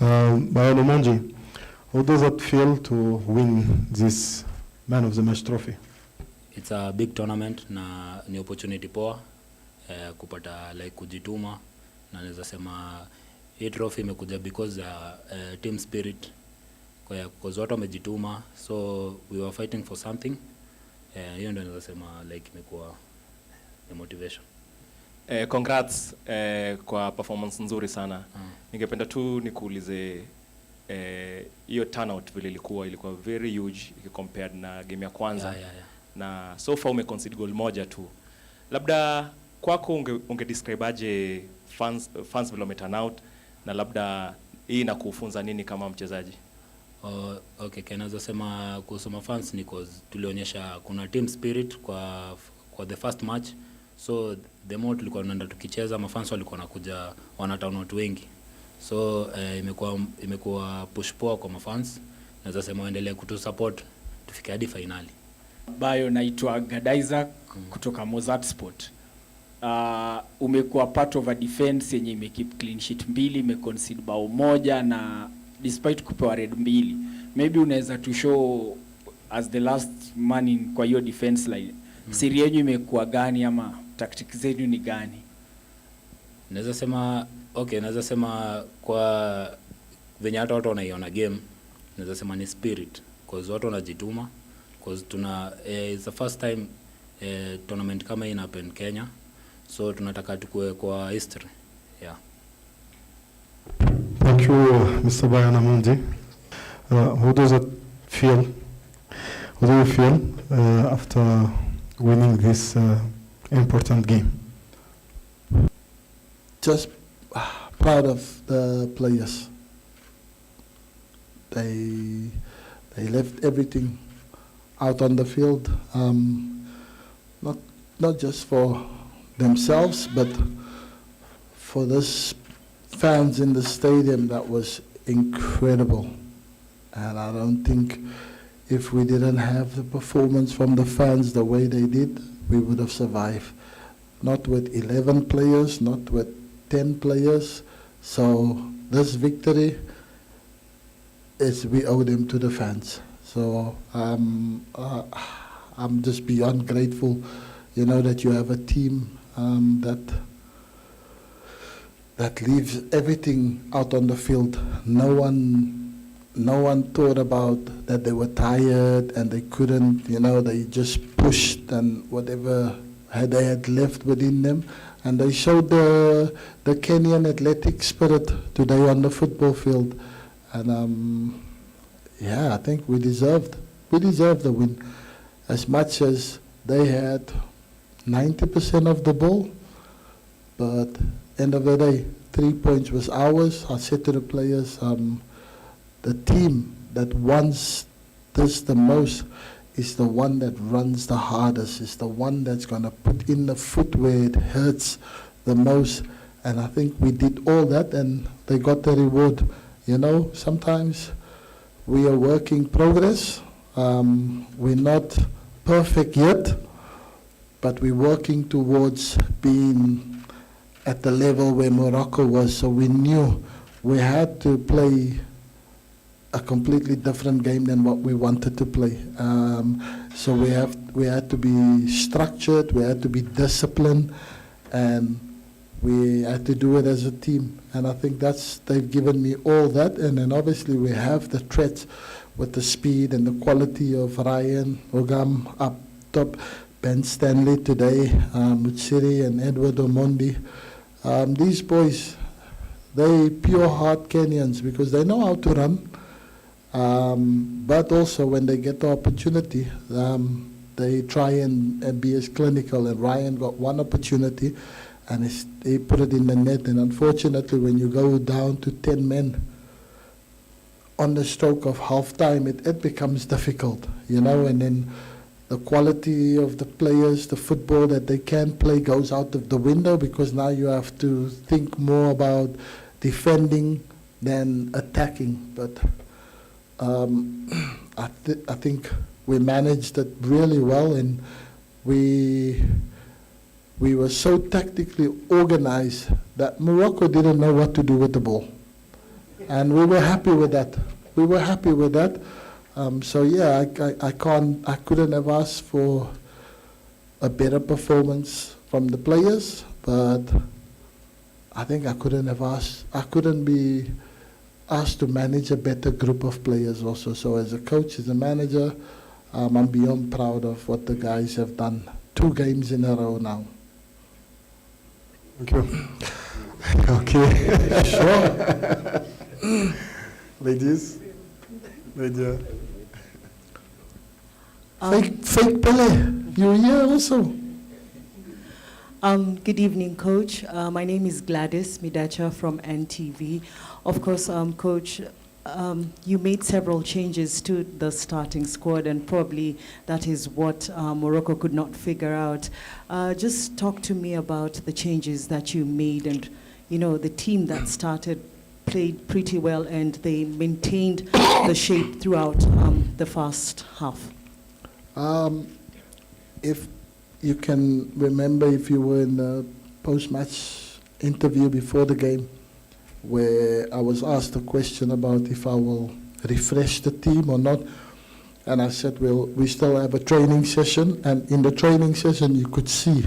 Bryne Omondi, how does it feel to win this Man of the Match trophy? It's a big tournament na ni opportunity poa kupata like kujituma, na naweza sema hii trophy imekuja because team spirit, kwa watu wamejituma, so we were fighting for something. Hiyo ndio naweza sema like imekuwa motivation. Congrats kwa performance nzuri sana. Ningependa tu nikuulize hiyo turnout vile ilikuwa very huge compared na game ya kwanza. Na so far umeconcede goal moja tu. Labda kwako unge describe aje fans vile umeturn out, na labda hii inakufunza nini kama mchezaji? Okay, naweza sema kusoma fans ni cause tulionyesha kuna team spirit kwa the first match. So the more tulikuwa tunaenda tukicheza, mafans walikuwa wanakuja wanatown watu wengi. So imekuwa push poa kwa mafans. Naweza sema waendelee kutusupport tufike hadi finali. Bayo naitwa Gadaiza kutoka Mozart Sport. Umekuwa part of a defense yenye imekeep clean sheet 2, imeconcede bao 1, na despite kupewa red 2. Maybe unaweza to show as the last man in kwa hiyo defense line. Siri yenu imekuwa gani ama tactics zenu ni gani? Naweza sema kwa venye hata watu wanaiona game, naweza sema ni spirit, cause watu wanajituma, cause it's the first time tournament kama hii happen Kenya, so tunataka tukue kwa history. Yeah. Thank you, Mr. Bryne Omondi. How do you feel after winning this important game? Just proud of the players. They left everything out on the field, not just for themselves, but for the fans in the stadium. That was incredible, and I don't think if we didn't have the performance from the fans the way they did, we would have survived. Not with 11 players, not with 10 players. So this victory we owe them to the fans. So I'm just beyond grateful, you know, that you have a team that leaves everything out on the field. No one thought about that they were tired and they couldn't, you know, they just pushed and whatever they had left within them, and they showed the Kenyan athletic spirit today on the football field. And yeah, I think we deserved the win. As much as they had 90% of the ball, but end of the day, 3 points was ours. I said to the players, the team that wants this the most is the one that runs the hardest, is the one that's going to put in the foot where it hurts the most. And I think we did all that, and they got the reward. You know, sometimes we are work in progress. We're not perfect yet, but we're working towards being at the level where Morocco was. So we knew we had to play a completely different game than what we wanted to play. So we had to be structured, we had to be disciplined, and we had to do it as a team. And I think they've given me all that. And then obviously we have the threats with the speed and the quality of Ryan, Ogam up top, Ben Stanley today, Mutsiri and Edward Omondi. These boys, they pure heart Kenyans because they know how to run. But also when they get the opportunity, they try and be as clinical. And Ryan got one opportunity and he put it in the net. And unfortunately, when you go down to 10 men on the stroke of half-time, it becomes difficult, you know, and then the quality of the players, the football that they can play goes out of the window because now you have to think more about defending than attacking. But I think we managed it really well, and we were so tactically organized that Morocco didn't know what to do with the ball. And we were happy with that. We were happy with that. So yeah, I couldn't have asked for a better performance from the players, but I think I couldn't be asked to manage a better group of players also. So as a coach, as a manager, I'm beyond proud of what the guys have done. 2 games in a row now. Thank you. Okay. Sure. Ladies. Lydia. Fake Pele, you're here also. Good evening, Coach. My name is Gladys Midacha from NTV. Of course, Coach, you made several changes to the starting squad, and probably that is what Morocco could not figure out. Just talk to me about the changes that you made, and the team that started played pretty well, and they maintained the shape throughout the first half. If you can remember, if you were in the post-match interview before the game, where I was asked a question about if I will refresh the team or not, and I said, well, we still have a training session, and in the training session you could see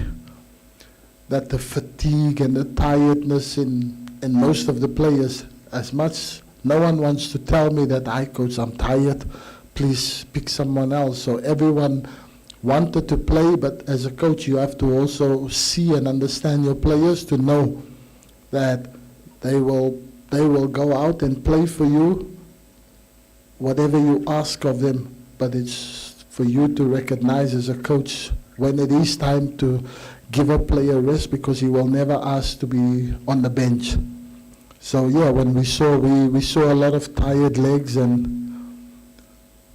that the fatigue and the tiredness in most of the players, as much, no one wants to tell me that, coach, I'm tired, please pick someone else. So everyone wanted to play, but as a coach you have to also see and understand your players to know that they will go out and play for you whatever you ask of them, but it's for you to recognize as a coach when it is time to give a player rest, because he will never ask to be on the bench. So yeah, when we saw a lot of tired legs, and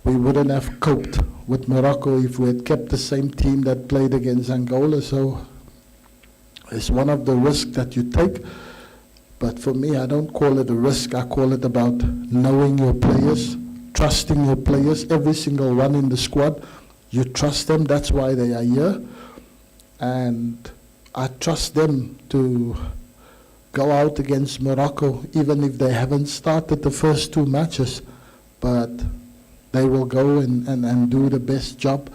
we wouldn't have coped with Morocco if we had kept the same team that played against Angola. So it's one of the risks that you take. But for me, I don't call it a risk. I call it about knowing your players, trusting your players, every single one in the squad. You trust them, that's why they are here. And I trust them to go out against Morocco, even if they haven't started the first 2 matches. But they will go and do the best job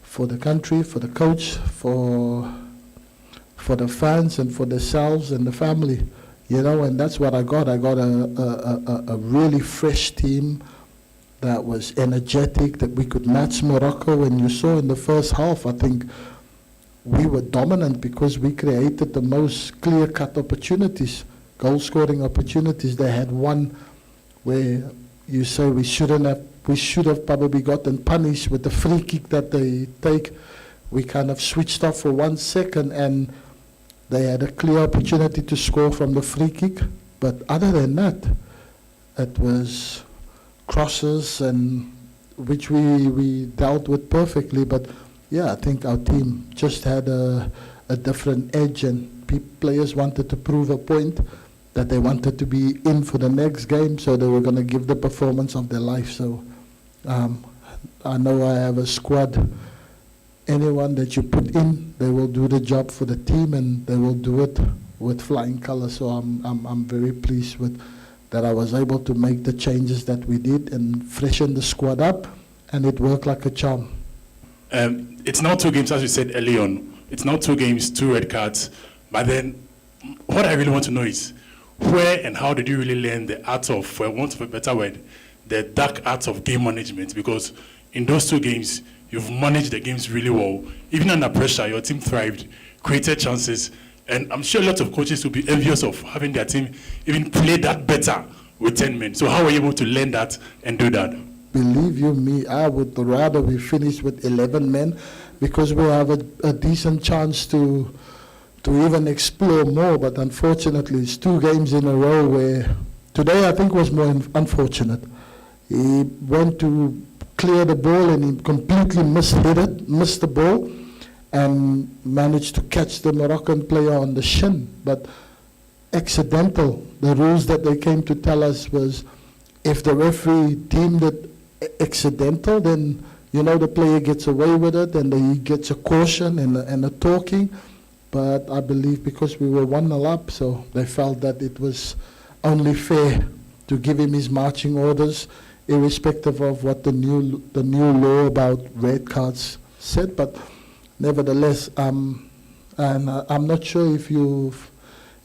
for the country, for the coach, for the fans, and for themselves and the family. And that's what I got. I got a really fresh team that was energetic, that we could match Morocco. And you saw in the first half, I think we were dominant because we created the most clear-cut opportunities, goal-scoring opportunities. They had one where you say we should have probably gotten punished with the free kick that they take. We kind of switched off for 1 second, and they had a clear opportunity to score from the free kick. But other than that, it was crosses, and which we dealt with perfectly. But yeah, I think our team just had a different edge, and players wanted to prove a point that they wanted to be in for the next game, so they were going to give the performance of their life. So I know I have a squad. Anyone that you put in, they will do the job for the team, and they will do it with flying colors. So I'm very pleased with that I was able to make the changes that we did and freshen the squad up, and it worked like a charm. It's now 2 games, as you said early on. It's now 2 games, 2 red cards. But then, what I really want to know is, where and how did you really learn the art of, for want of a better word, the dark art of game management? Because in those 2 games, you've managed the games really well. Even under pressure, your team thrived, created chances, and I'm sure lots of coaches will be envious of having their team even play that better with 10 men. So how were you able to learn that and do that? Believe you me, I would rather we finish with 11 men, because we have a decent chance to even explore more. But unfortunately, it's 2 games in a row where today I think was more unfortunate. He went to clear the ball and he completely missed the ball, and managed to catch the Moroccan player on the shin. But accidental. The rules that they came to tell us was, if the referee deemed it accidental, then the player gets away with it, and he gets a caution and a talking. But I believe because we were 1-0 up, so they felt that it was only fair to give him his marching orders, irrespective of what the new law about red cards said. But nevertheless, and I'm not sure if you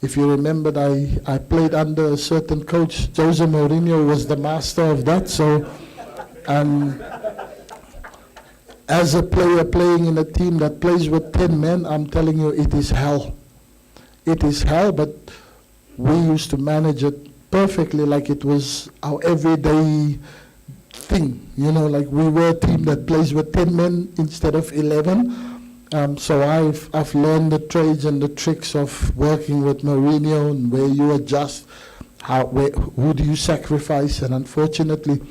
remembered, I played under a certain coach. Jose Mourinho was the master of that. So, and as a player playing in a team that plays with 10 men, I'm telling you, it is hell. It is hell, but we used to manage it perfectly, like it was our everyday thing. You know, like we were a team that plays with 10 men instead of 11. So I've learned the trades and the tricks of working with Mourinho, and where you adjust, who do you sacrifice, and unfortunately,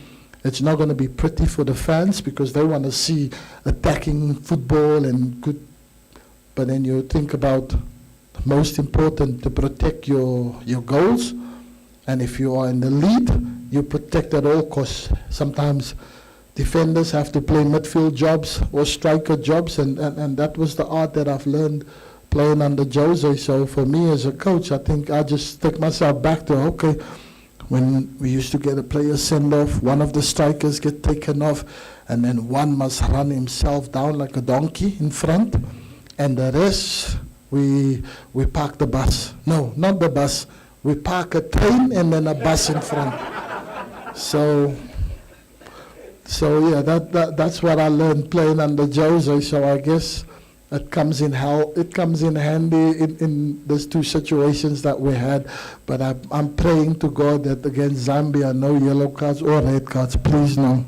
it's not going to be pretty for the fans because they want to see attacking football and good. But then you think about most important, to protect your goals, and if you are in the lead, you protect at all costs. Sometimes defenders have to play midfield jobs or striker jobs, and that was the art that I've learned playing under Jose. So for me as a coach, I think I just take myself back to, okay, when we used to get a player send off, one of the strikers get taken off, and then one must run himself down like a donkey in front, and the rest, we park the bus. No, not the bus. We park a train and then a bus in front. So yeah, that's what I learned playing under Jose. So I guess it comes in handy in those two situations that we had. But I'm praying to God that against Zambia, no yellow cards or red cards. Please, no.